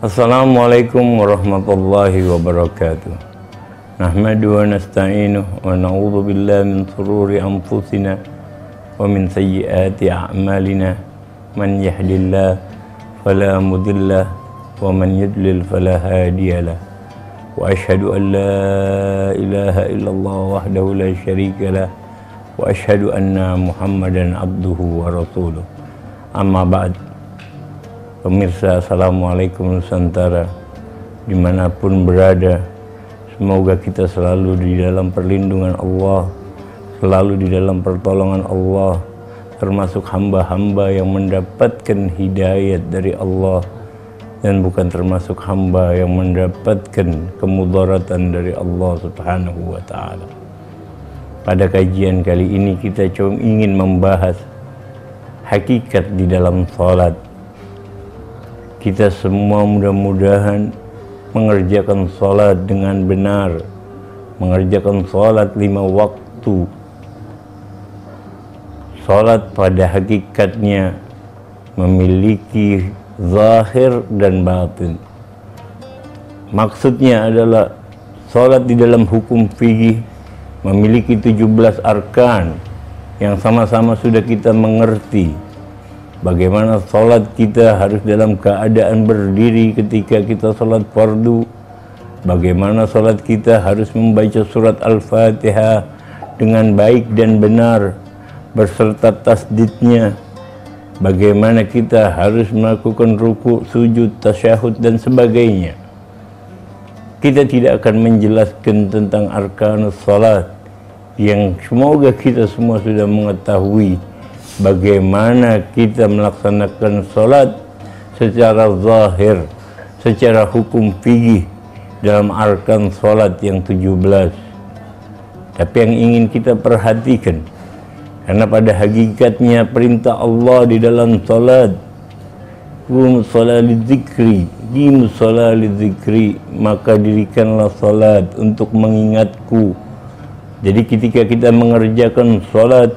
Assalamualaikum warahmatullahi wabarakatuh. Nahmadu wa nasta'inu wa na'udzu billahi min shururi anfusina wa min sayyiati a'malina. Man yahdihillahu fala mudilla wa man yudlil fala hadiyalah. Wa asyhadu an la ilaha illallah wahdahu la syarika lah wa asyhadu anna Muhammadan abduhu wa rasuluh. Amma ba'd. Pemirsa, Assalamualaikum Nusantara, dimanapun berada, semoga kita selalu di dalam perlindungan Allah, selalu di dalam pertolongan Allah, termasuk hamba-hamba yang mendapatkan hidayat dari Allah, dan bukan termasuk hamba yang mendapatkan kemudaratan dari Allah Subhanahu wa Ta'ala. Pada kajian kali ini kita cuma ingin membahas hakikat di dalam salat. Kita semua mudah-mudahan mengerjakan salat dengan benar, mengerjakan salat 5 waktu. Salat pada hakikatnya memiliki zahir dan batin. Maksudnya adalah salat di dalam hukum fikih memiliki 17 arkan yang sama-sama sudah kita mengerti. Bagaimana salat kita harus dalam keadaan berdiri ketika kita salat fardu. Bagaimana salat kita harus membaca surat Al-Fatihah dengan baik dan benar berserta tasdidnya. Bagaimana kita harus melakukan ruku, sujud, tasyahud dan sebagainya. Kita tidak akan menjelaskan tentang arkanus salat yang semoga kita semua sudah mengetahui bagaimana kita melaksanakan salat secara zahir, secara hukum fikih dalam arkan salat yang 17. Tapi yang ingin kita perhatikan, karena pada hakikatnya perintah Allah di dalam salat, qum shalah lidzikri, qim shalah lidzikri, maka dirikanlah salat untuk mengingatku. Jadi ketika kita mengerjakan salat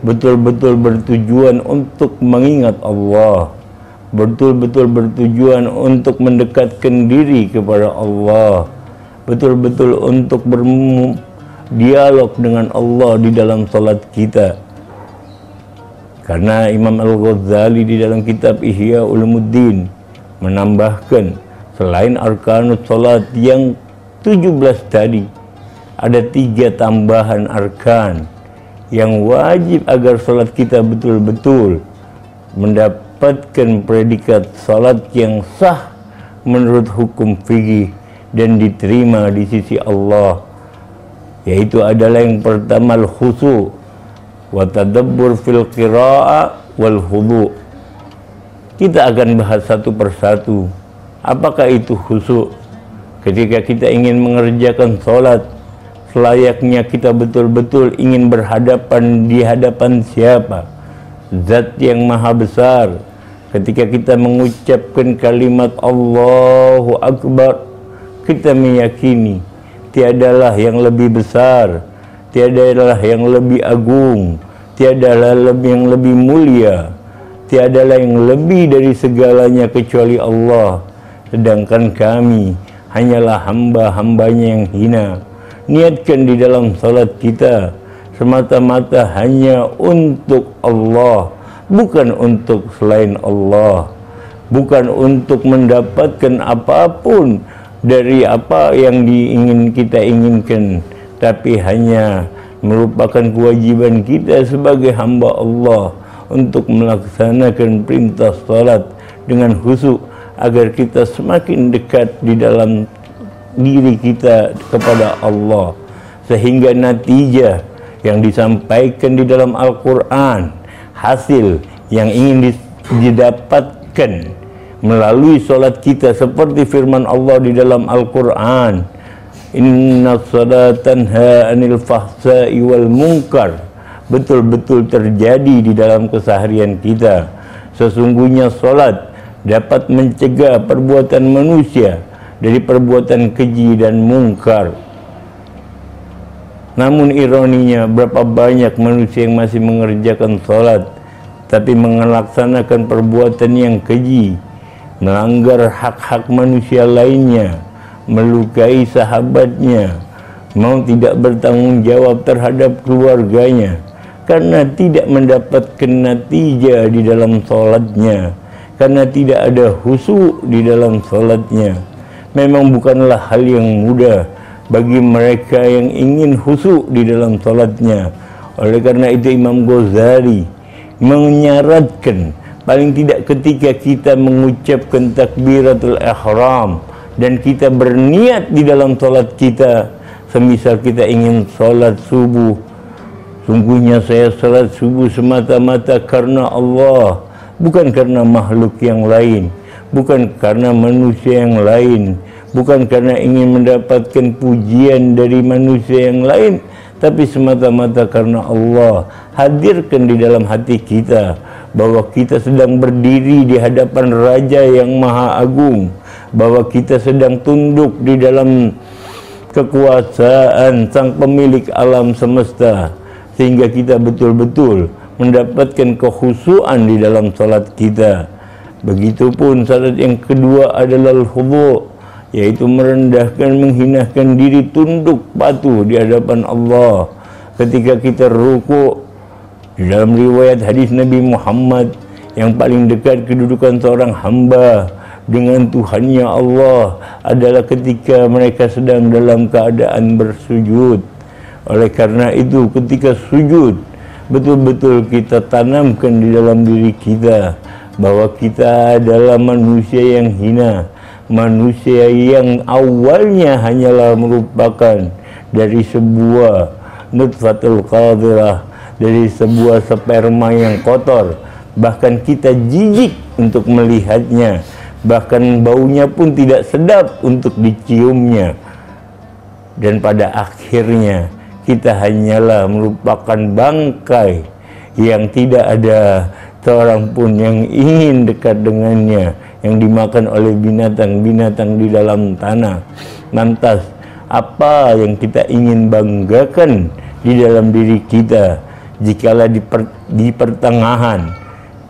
betul-betul bertujuan untuk mengingat Allah, betul-betul bertujuan untuk mendekatkan diri kepada Allah, betul-betul untuk berdialog dengan Allah di dalam salat kita. Karena Imam Al-Ghazali di dalam kitab Ihya Ulumuddin menambahkan, selain arkanus salat yang 17 tadi, ada 3 tambahan arkan yang wajib agar salat kita betul-betul mendapatkan predikat salat yang sah menurut hukum fikih dan diterima di sisi Allah, yaitu adalah yang pertama al-khusyu' wa tadabbur fil qira'ah wal khudu'. Kita akan bahas satu persatu. Apakah itu khusyuk? Ketika kita ingin mengerjakan salat, selayaknya kita betul-betul ingin berhadapan di hadapan siapa? Zat yang maha besar. Ketika kita mengucapkan kalimat Allahu Akbar, kita meyakini tiadalah yang lebih besar, tiadalah yang lebih agung, tiadalah yang lebih mulia, tiadalah yang lebih dari segalanya kecuali Allah. Sedangkan kami hanyalah hamba-hambanya yang hina. Niatkan di dalam salat kita semata-mata hanya untuk Allah, bukan untuk selain Allah, bukan untuk mendapatkan apapun dari apa yang kita inginkan, tapi hanya merupakan kewajiban kita sebagai hamba Allah untuk melaksanakan perintah salat dengan khusyuk agar kita semakin dekat di dalam diri kita kepada Allah, sehingga natijah yang disampaikan di dalam Al-Quran, hasil yang ingin didapatkan melalui salat kita, seperti firman Allah di dalam Al-Quran, inna salata tanha anil fahsai wal munkar, betul-betul terjadi di dalam keseharian kita. Sesungguhnya salat dapat mencegah perbuatan manusia dari perbuatan keji dan mungkar. Namun ironinya, berapa banyak manusia yang masih mengerjakan salat tapi melaksanakan perbuatan yang keji, melanggar hak-hak manusia lainnya, melukai sahabatnya, mau tidak bertanggung jawab terhadap keluarganya, karena tidak mendapatkan natijah di dalam sholatnya, karena tidak ada khusyuk di dalam sholatnya, memang bukanlah hal yang mudah bagi mereka yang ingin khusyuk di dalam sholatnya. Oleh karena itu Imam Ghazali menyaratkan paling tidak ketika kita mengucapkan takbiratul ihram dan kita berniat di dalam sholat kita, semisal kita ingin sholat subuh, sungguhnya saya sholat subuh semata-mata karena Allah, bukan karena makhluk yang lain, bukan karena manusia yang lain, bukan karena ingin mendapatkan pujian dari manusia yang lain, tapi semata-mata karena Allah. Hadirkan di dalam hati kita bahwa kita sedang berdiri di hadapan Raja yang Maha Agung, bahwa kita sedang tunduk di dalam kekuasaan Sang Pemilik alam semesta, sehingga kita betul-betul mendapatkan kekhusyuan di dalam salat kita. Begitupun salat yang kedua adalah al-khudu', yaitu merendahkan, menghinakan diri, tunduk patuh di hadapan Allah. Ketika kita ruku, di dalam riwayat hadis Nabi Muhammad, yang paling dekat kedudukan seorang hamba dengan Tuhannya Allah adalah ketika mereka sedang dalam keadaan bersujud. Oleh karena itu ketika sujud, betul-betul kita tanamkan di dalam diri kita bahwa kita adalah manusia yang hina, manusia yang awalnya hanyalah merupakan dari sebuah nutfatul qadirah, dari sebuah sperma yang kotor, bahkan kita jijik untuk melihatnya, bahkan baunya pun tidak sedap untuk diciumnya, dan pada akhirnya kita hanyalah merupakan bangkai yang tidak ada seorang pun yang ingin dekat dengannya, yang dimakan oleh binatang-binatang di dalam tanah. Lantas apa yang kita ingin banggakan di dalam diri kita jikalau di pertengahan,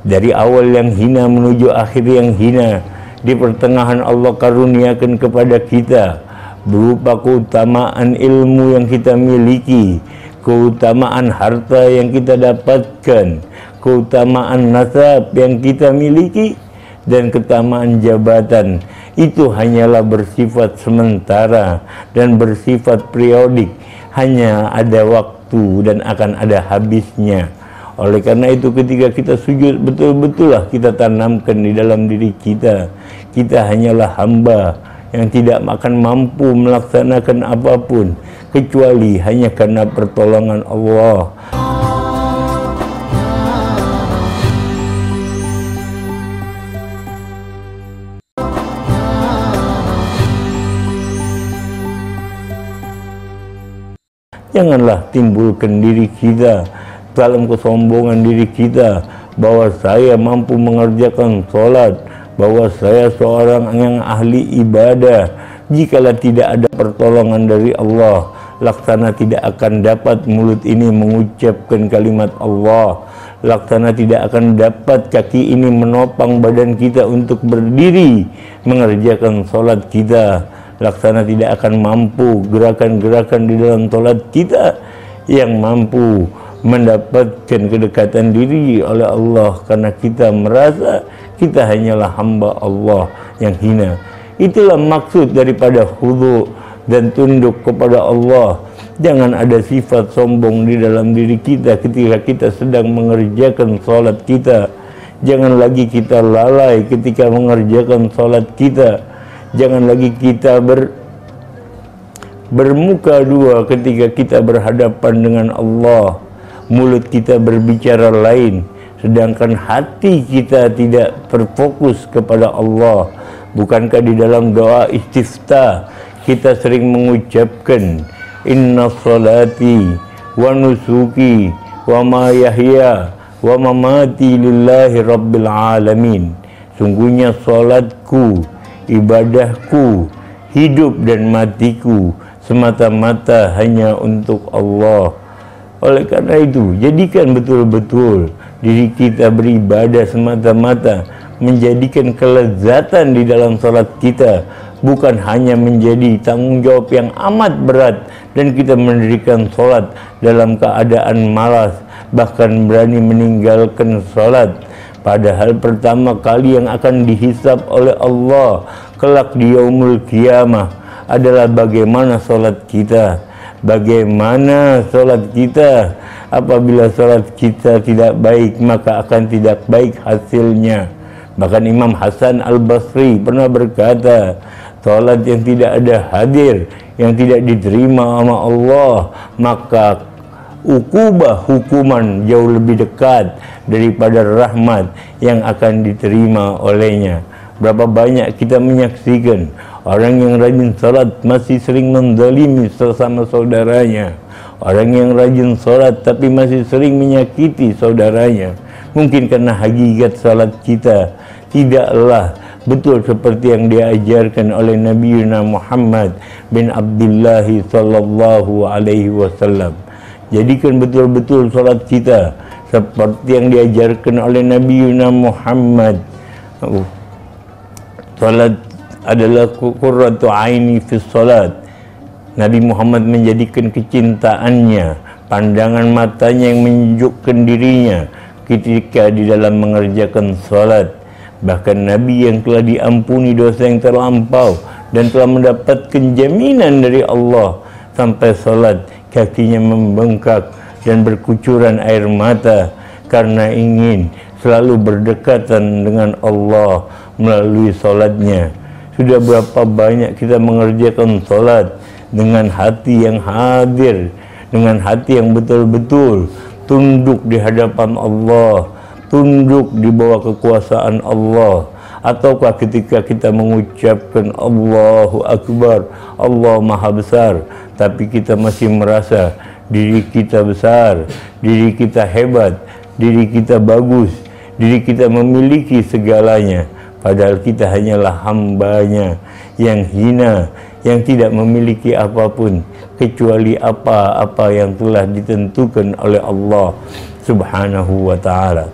dari awal yang hina menuju akhir yang hina, di pertengahan Allah karuniakan kepada kita berupa keutamaan ilmu yang kita miliki, keutamaan harta yang kita dapatkan, keutamaan nasab yang kita miliki, dan keutamaan jabatan. Itu hanyalah bersifat sementara dan bersifat periodik, hanya ada waktu dan akan ada habisnya. Oleh karena itu ketika kita sujud, betul-betullah kita tanamkan di dalam diri kita, kita hanyalah hamba yang tidak akan mampu melaksanakan apapun kecuali hanya karena pertolongan Allah. Janganlah timbulkan diri kita dalam kesombongan diri kita bahwa saya mampu mengerjakan sholat, bahwa saya seorang yang ahli ibadah. Jikalau tidak ada pertolongan dari Allah, laksana tidak akan dapat mulut ini mengucapkan kalimat Allah, laksana tidak akan dapat kaki ini menopang badan kita untuk berdiri mengerjakan sholat kita, laksana tidak akan mampu gerakan-gerakan di dalam sholat kita yang mampu mendapatkan kedekatan diri oleh Allah, karena kita merasa kita hanyalah hamba Allah yang hina. Itulah maksud daripada khudu dan tunduk kepada Allah. Jangan ada sifat sombong di dalam diri kita ketika kita sedang mengerjakan sholat kita. Jangan lagi kita lalai ketika mengerjakan sholat kita. Jangan lagi kita bermuka dua ketika kita berhadapan dengan Allah. Mulut kita berbicara lain, sedangkan hati kita tidak berfokus kepada Allah. Bukankah di dalam doa istiftah kita sering mengucapkan inna salati wa nusuki wa mahyaya wa mamati lillahi rabbil alamin. Sungguhnya salatku, ibadahku, hidup dan matiku semata-mata hanya untuk Allah. Oleh karena itu, jadikan betul-betul diri kita beribadah semata-mata menjadikan kelezatan di dalam salat kita, bukan hanya menjadi tanggung jawab yang amat berat dan kita mendirikan salat dalam keadaan malas, bahkan berani meninggalkan salat. Padahal pertama kali yang akan dihisab oleh Allah kelak di yaumul qiyamah adalah bagaimana salat kita. Bagaimana salat kita? Apabila salat kita tidak baik, maka akan tidak baik hasilnya. Bahkan Imam Hasan Al-Basri pernah berkata, salat yang tidak ada hadir, yang tidak diterima sama Allah, maka hukuman jauh lebih dekat daripada rahmat yang akan diterima olehnya. Berapa banyak kita menyaksikan orang yang rajin salat masih sering menzalimi sesama saudaranya. Orang yang rajin salat tapi masih sering menyakiti saudaranya. Mungkin karena hakikat salat kita tidaklah betul seperti yang diajarkan oleh Nabi Muhammad bin Abdullah sallallahu alaihi wasallam. Jadikan betul-betul salat kita seperti yang diajarkan oleh Nabi Muhammad. Salat adalah qurratu aini fi salat. Nabi Muhammad menjadikan kecintaannya, pandangan matanya yang menunjukkan dirinya ketika di dalam mengerjakan salat. Bahkan Nabi yang telah diampuni dosa yang terlampau dan telah mendapatkan jaminan dari Allah, sampai salat kakinya membengkak dan berkucuran air mata karena ingin selalu berdekatan dengan Allah melalui salatnya. Sudah berapa banyak kita mengerjakan salat dengan hati yang hadir, dengan hati yang betul-betul tunduk di hadapan Allah, tunduk di bawah kekuasaan Allah. Ataukah ketika kita mengucapkan Allahu Akbar, Allah Maha Besar, tapi kita masih merasa diri kita besar, diri kita hebat, diri kita bagus, diri kita memiliki segalanya, padahal kita hanyalah hambanya yang hina, yang tidak memiliki apapun kecuali apa-apa yang telah ditentukan oleh Allah Subhanahu wa ta'ala.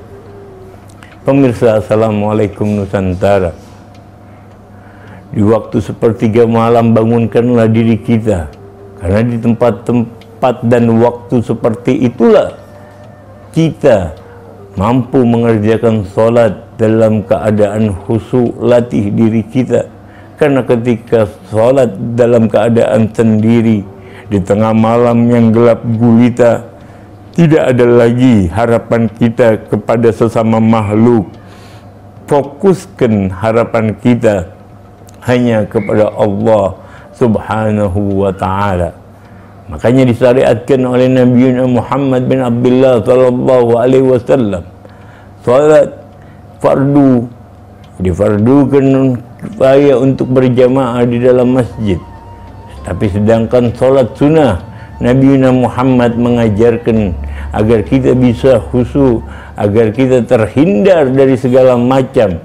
Pemirsa, Assalamualaikum Nusantara. Di waktu sepertiga malam bangunkanlah diri kita, karena di tempat-tempat dan waktu seperti itulah kita mampu mengerjakan salat dalam keadaan khusyuk. Latih diri kita, karena ketika salat dalam keadaan sendiri di tengah malam yang gelap gulita, tidak ada lagi harapan kita kepada sesama makhluk. Fokuskan harapan kita hanya kepada Allah Subhanahu wa ta'ala. Makanya disyariatkan oleh Nabi Muhammad bin Abdullah sallallahu alaihi wasallam, salat fardu, difardukan kifayah untuk berjamaah di dalam masjid. Tapi sedangkan salat sunnah, Nabi Muhammad mengajarkan agar kita bisa khusyuk, agar kita terhindar dari segala macam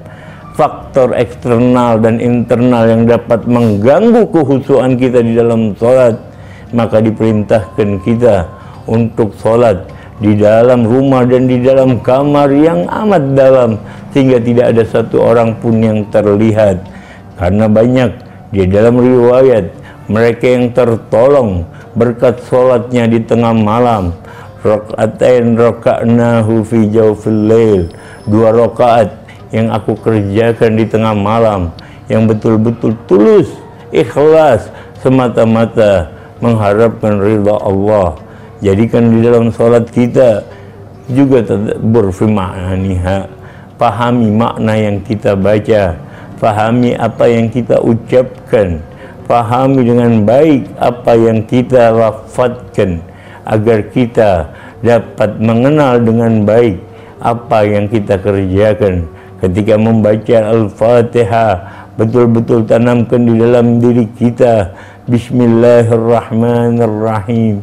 faktor eksternal dan internal yang dapat mengganggu kekhusyukan kita di dalam salat. Maka diperintahkan kita untuk salat di dalam rumah dan di dalam kamar yang amat dalam, sehingga tidak ada satu orang pun yang terlihat. Karena banyak di dalam riwayat mereka yang tertolong berkat salatnya di tengah malam. Rakaatain raka'nahu fi jawfil lail, 2 rakaat yang aku kerjakan di tengah malam, yang betul-betul tulus, ikhlas, semata-mata mengharapkan ridha Allah. Jadikan di dalam salat kita juga tadabbur fi ma'aniha, pahami makna yang kita baca, pahami apa yang kita ucapkan, pahami dengan baik apa yang kita lafadzkan, agar kita dapat mengenal dengan baik apa yang kita kerjakan. Ketika membaca Al-Fatihah, betul-betul tanamkan di dalam diri kita Bismillahirrahmanirrahim,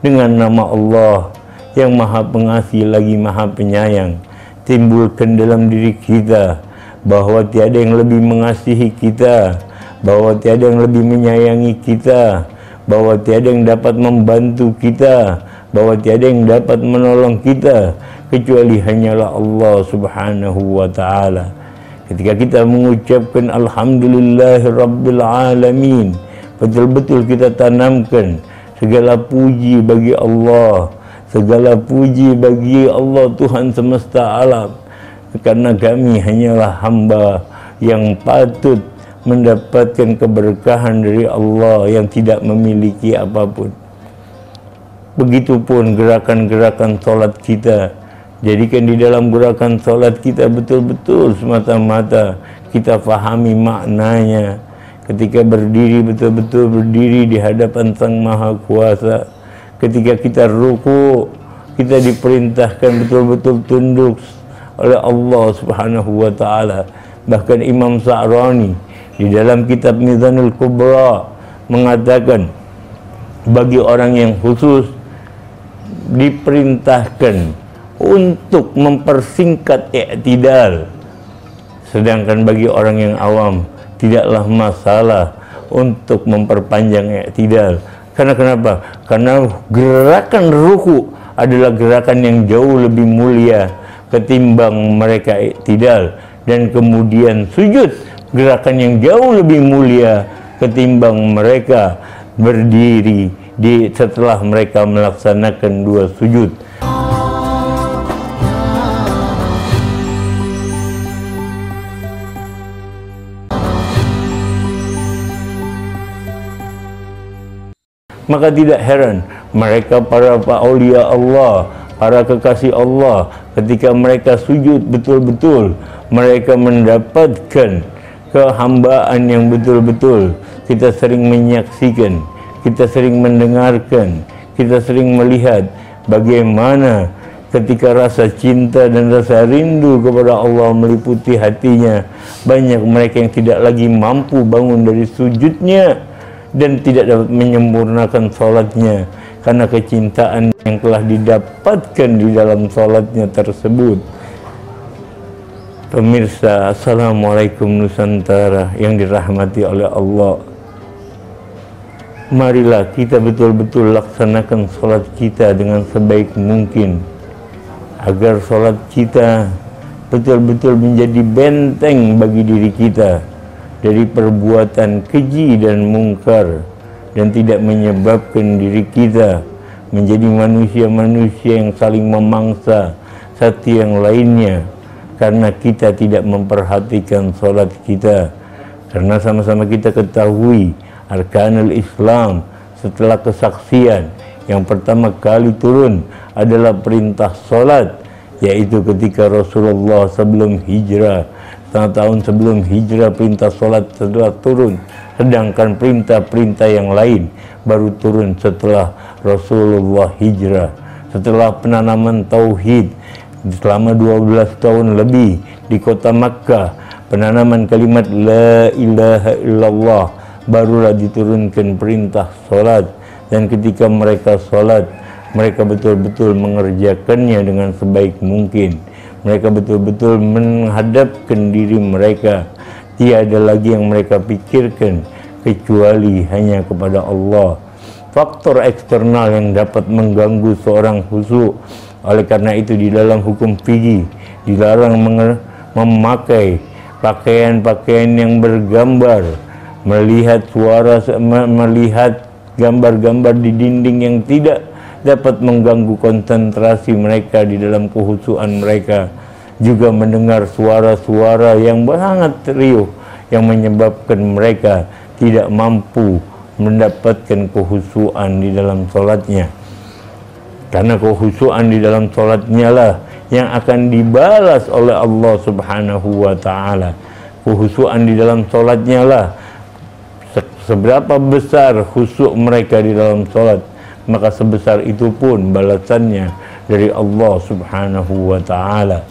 dengan nama Allah yang Maha Pengasih lagi Maha Penyayang. Timbulkan dalam diri kita bahwa tiada yang lebih mengasihi kita, bahwa tiada yang lebih menyayangi kita, bahwa tiada yang dapat membantu kita, bahwa tiada yang dapat menolong kita kecuali hanyalah Allah Subhanahu wa ta'ala. Ketika kita mengucapkan Alhamdulillahirabbil alamin, betul-betul kita tanamkan segala puji bagi Allah, segala puji bagi Allah Tuhan semesta alam, karena kami hanyalah hamba yang patut mendapatkan keberkahan dari Allah yang tidak memiliki apapun. Begitupun gerakan-gerakan sholat kita. Jadikan di dalam gerakan sholat kita betul-betul semata-mata kita fahami maknanya. Ketika berdiri, betul-betul berdiri di hadapan Sang Maha Kuasa. Ketika kita ruku, kita diperintahkan betul-betul tunduk oleh Allah Subhanahu wa Ta'ala. Bahkan Imam Sa'rani di dalam kitab Mizanul Kubra mengatakan, bagi orang yang khusus diperintahkan untuk mempersingkat i'tidal, sedangkan bagi orang yang awam tidaklah masalah untuk memperpanjang i'tidal. Karena kenapa? Karena gerakan ruku adalah gerakan yang jauh lebih mulia ketimbang mereka i'tidal, dan kemudian sujud, gerakan yang jauh lebih mulia ketimbang mereka berdiri setelah mereka melaksanakan dua sujud. Maka tidak heran mereka para aulia Allah, para kekasih Allah, ketika mereka sujud betul-betul mereka mendapatkan kehambaan yang betul-betul. Kita sering menyaksikan, kita sering mendengarkan, kita sering melihat bagaimana ketika rasa cinta dan rasa rindu kepada Allah meliputi hatinya, banyak mereka yang tidak lagi mampu bangun dari sujudnya dan tidak dapat menyempurnakan sholatnya karena kecintaan yang telah didapatkan di dalam sholatnya tersebut. Pemirsa, Assalamualaikum Nusantara yang dirahmati oleh Allah. Marilah kita betul-betul laksanakan sholat kita dengan sebaik mungkin, agar sholat kita betul-betul menjadi benteng bagi diri kita dari perbuatan keji dan mungkar, dan tidak menyebabkan diri kita menjadi manusia-manusia yang saling memangsa satu yang lainnya karena kita tidak memperhatikan sholat kita. Karena sama-sama kita ketahui arkanul Islam setelah kesaksian yang pertama kali turun adalah perintah sholat, yaitu ketika Rasulullah sebelum hijrah, setengah tahun sebelum hijrah perintah sholat setelah turun, sedangkan perintah-perintah yang lain baru turun setelah Rasulullah hijrah. Setelah penanaman tauhid selama 12 tahun lebih di kota Makkah, penanaman kalimat la ilaha illallah, barulah diturunkan perintah sholat. Dan ketika mereka sholat, mereka betul-betul mengerjakannya dengan sebaik mungkin. Mereka betul-betul menghadapkan diri mereka, tiada lagi yang mereka pikirkan kecuali hanya kepada Allah. Faktor eksternal yang dapat mengganggu seorang khusyuk. Oleh karena itu di dalam hukum fikih dilarang memakai pakaian-pakaian yang bergambar, melihat gambar-gambar di dinding yang tidak dapat mengganggu konsentrasi mereka di dalam kekhusyukan mereka, juga mendengar suara-suara yang sangat riuh yang menyebabkan mereka tidak mampu mendapatkan kekhusyukan di dalam sholatnya. Karena kekhusyukan di dalam sholatnya lah yang akan dibalas oleh Allah Subhanahu wa Ta'ala. Kekhusyukan di dalam sholatnya lah, seberapa besar khusyuk mereka di dalam sholat, maka sebesar itu pun balasannya dari Allah Subhanahu wa Ta'ala.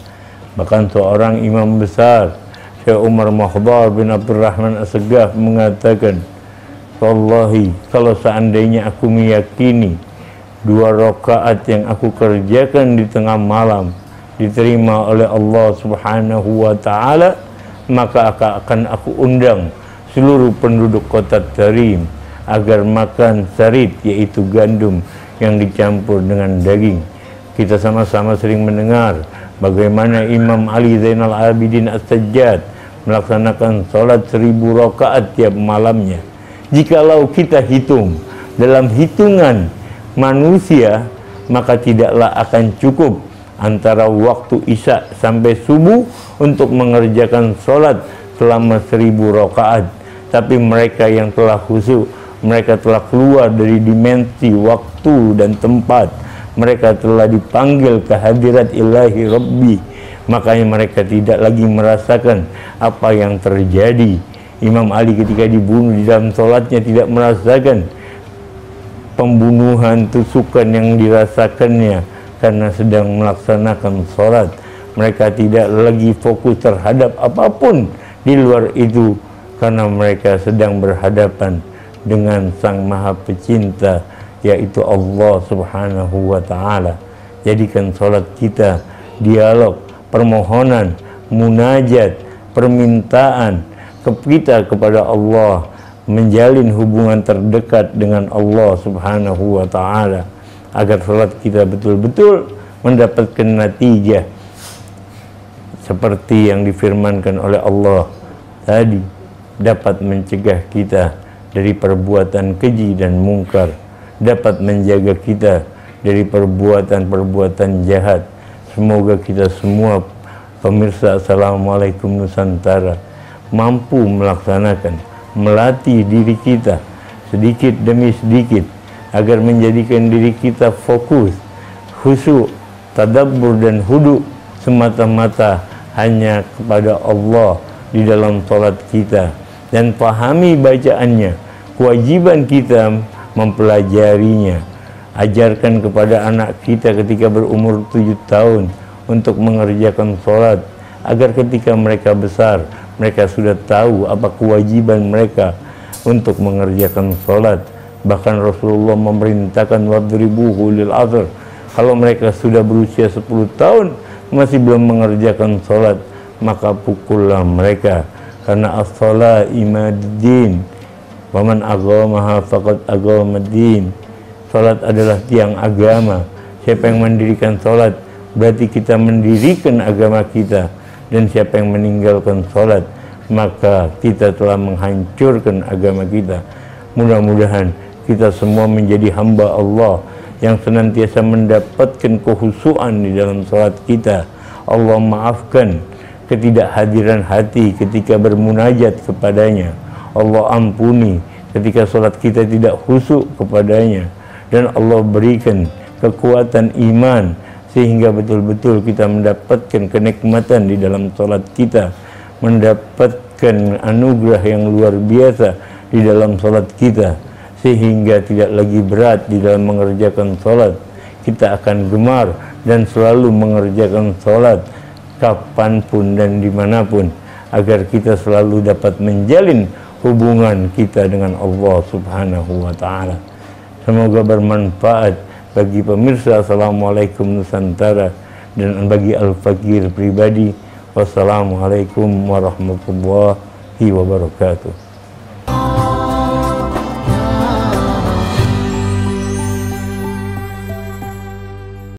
Bahkan seorang imam besar, Syekh Umar Mahdar bin Abdurrahman As-Segaf mengatakan, wallahi, kalau seandainya aku meyakini 2 rakaat yang aku kerjakan di tengah malam diterima oleh Allah Subhanahu wa Ta'ala, maka akan aku undang seluruh penduduk kota Tarim agar makan sarit, yaitu gandum yang dicampur dengan daging. Kita sama-sama sering mendengar bagaimana Imam Ali Zainal Abidin As-Sajjad melaksanakan sholat 1000 rakaat tiap malamnya. Jikalau kita hitung dalam hitungan manusia, maka tidaklah akan cukup antara waktu isya sampai subuh untuk mengerjakan sholat selama 1000 rakaat. Tapi mereka yang telah khusyuk, mereka telah keluar dari dimensi waktu dan tempat, mereka telah dipanggil ke hadirat ilahi Rabbi, makanya mereka tidak lagi merasakan apa yang terjadi. Imam Ali ketika dibunuh di dalam sholatnya tidak merasakan pembunuhan, tusukan yang dirasakannya karena sedang melaksanakan sholat. Mereka tidak lagi fokus terhadap apapun di luar itu karena mereka sedang berhadapan dengan Sang Maha Pecinta, yaitu Allah Subhanahu wa Ta'ala. Jadikan sholat kita dialog, permohonan, munajat, permintaan kita kepada Allah, menjalin hubungan terdekat dengan Allah Subhanahu wa Ta'ala, agar sholat kita betul-betul mendapatkan natijah seperti yang difirmankan oleh Allah tadi, dapat mencegah kita dari perbuatan keji dan mungkar, dapat menjaga kita dari perbuatan-perbuatan jahat. Semoga kita semua pemirsa Assalamualaikum Nusantara mampu melaksanakan, melatih diri kita sedikit demi sedikit agar menjadikan diri kita fokus, khusyuk, tadabbur dan hudu semata-mata hanya kepada Allah di dalam salat kita, dan pahami bacaannya. Kewajiban kita mempelajarinya. Ajarkan kepada anak kita ketika berumur 7 tahun untuk mengerjakan salat, agar ketika mereka besar mereka sudah tahu apa kewajiban mereka untuk mengerjakan salat. Bahkan Rasulullah memerintahkan wadribuhu lil asr. Kalau mereka sudah berusia 10 tahun masih belum mengerjakan salat, maka pukullah mereka, karena as-salat imaduddin wa man agamaha faqad agamaddin. Salat adalah tiang agama. Siapa yang mendirikan salat berarti kita mendirikan agama kita, dan siapa yang meninggalkan salat maka kita telah menghancurkan agama kita. Mudah-mudahan kita semua menjadi hamba Allah yang senantiasa mendapatkan kekhusyuan di dalam salat kita. Allah maafkan ketidakhadiran hati ketika bermunajat kepadanya. Allah ampuni ketika salat kita tidak khusyuk kepadanya, dan Allah berikan kekuatan iman sehingga betul-betul kita mendapatkan kenikmatan di dalam salat kita, mendapatkan anugerah yang luar biasa di dalam salat kita, sehingga tidak lagi berat di dalam mengerjakan salat. Kita akan gemar dan selalu mengerjakan salat kapanpun dan dimanapun, agar kita selalu dapat menjalin hubungan kita dengan Allah Subhanahu wa Ta'ala. Semoga bermanfaat bagi pemirsa Assalamualaikum Nusantara dan bagi Al-Fakir pribadi. Wassalamualaikum warahmatullahi wabarakatuh.